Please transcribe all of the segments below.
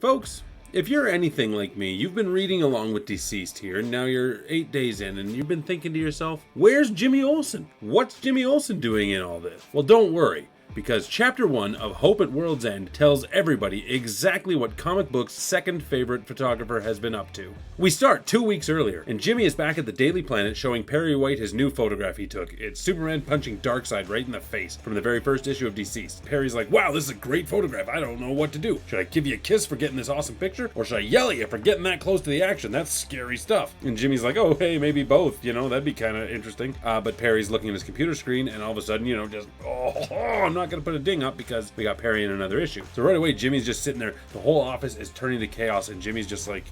Folks, if you're anything like me, you've been reading along with DCeased here, and now you're 8 days in, and you've been thinking to yourself, where's Jimmy Olsen? What's Jimmy Olsen doing in all this? Well, don't worry, because Chapter 1 of Hope at World's End tells everybody exactly what comic book's second favorite photographer has been up to. We start 2 weeks earlier, and Jimmy is back at the Daily Planet showing Perry White his new photograph he took. It's Superman punching Darkseid right in the face from the very first issue of DCeased. Perry's like, wow, this is a great photograph. I don't know what to do. Should I give you a kiss for getting this awesome picture? Or should I yell at you for getting that close to the action? That's scary stuff. And Jimmy's like, oh, hey, maybe both. You know, that'd be kind of interesting. But Perry's looking at his computer screen, and all of a sudden, you know, just, I'm not going to put a ding up because we got Perry in another issue. So right away, Jimmy's just sitting there. The whole office is turning to chaos, and Jimmy's just like,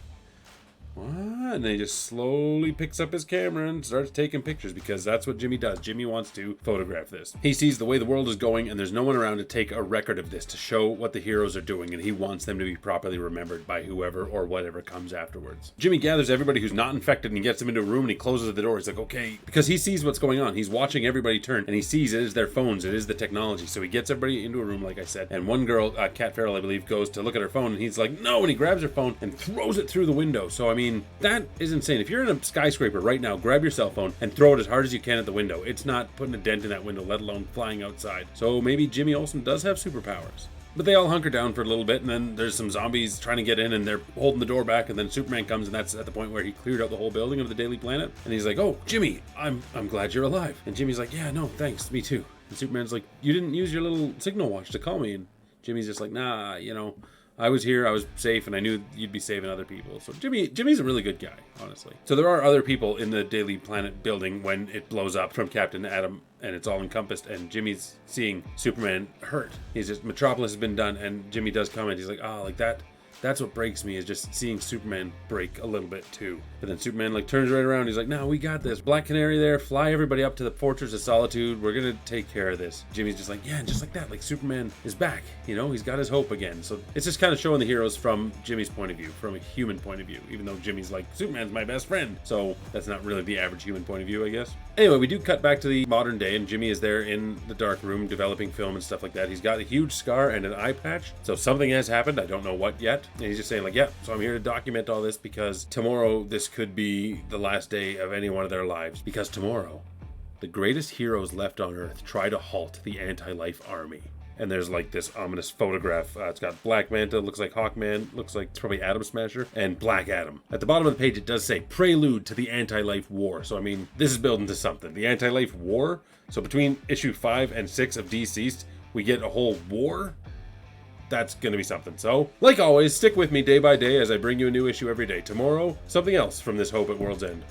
what? And then he just slowly picks up his camera and starts taking pictures because that's what Jimmy does. Jimmy wants to photograph this. He sees the way the world is going and there's no one around to take a record of this, to show what the heroes are doing, and he wants them to be properly remembered by whoever or whatever comes afterwards. Jimmy gathers everybody who's not infected and he gets them into a room and he closes the door. He's like, okay, because he sees what's going on. He's watching everybody turn and he sees it is their phones, it is the technology. So he gets everybody into a room, like I said, and one girl, Kat Farrell, I believe, goes to look at her phone and he's like, no, and he grabs her phone and throws it through the window. So I mean, that is insane. If you're in a skyscraper right now, grab your cell phone and throw it as hard as you can at the window. It's not putting a dent in that window, let alone flying outside. So maybe Jimmy Olsen does have superpowers. But they all hunker down for a little bit, and then there's some zombies trying to get in, and they're holding the door back, and then Superman comes, and that's at the point where he cleared out the whole building of the Daily Planet. And he's like, oh, Jimmy, I'm glad you're alive. And Jimmy's like, yeah, no, thanks, me too. And Superman's like, you didn't use your little signal watch to call me. And Jimmy's just like, nah, you know, I was here, I was safe, and I knew you'd be saving other people. So Jimmy's a really good guy, honestly. So there are other people in the Daily Planet building when it blows up from Captain Atom, and it's all encompassed, and Jimmy's seeing Superman hurt. He's just, Metropolis has been done, and Jimmy does comment, he's like, oh, like that's what breaks me, is just seeing Superman break a little bit too. But then Superman like turns right around, he's like, no, we got this. Black Canary there, fly everybody up to the Fortress of Solitude, we're gonna take care of this. Jimmy's just like, yeah, and just like that, like Superman is back, you know, he's got his hope again. So it's just kind of showing the heroes from Jimmy's point of view, from a human point of view, even though Jimmy's like, Superman's my best friend. So that's not really the average human point of view, I guess. Anyway, we do cut back to the modern day, and Jimmy is there in the dark room developing film and stuff like that. He's got a huge scar and an eye patch, so something has happened, I don't know what yet. And he's just saying like, yeah, so I'm here to document all this because tomorrow this could be the last day of any one of their lives. Because tomorrow, the greatest heroes left on Earth try to halt the anti-life army. And there's like this ominous photograph. It's got Black Manta, looks like Hawkman, looks like it's probably Atom Smasher, and Black Adam. At the bottom of the page, it does say Prelude to the Anti-Life War. So I mean, this is building to something. The Anti-Life War. So between issue 5 and 6 of DCeased, we get a whole war. That's gonna be something. So, like always, stick with me day by day as I bring you a new issue every day. Tomorrow, something else from this Hope at World's End.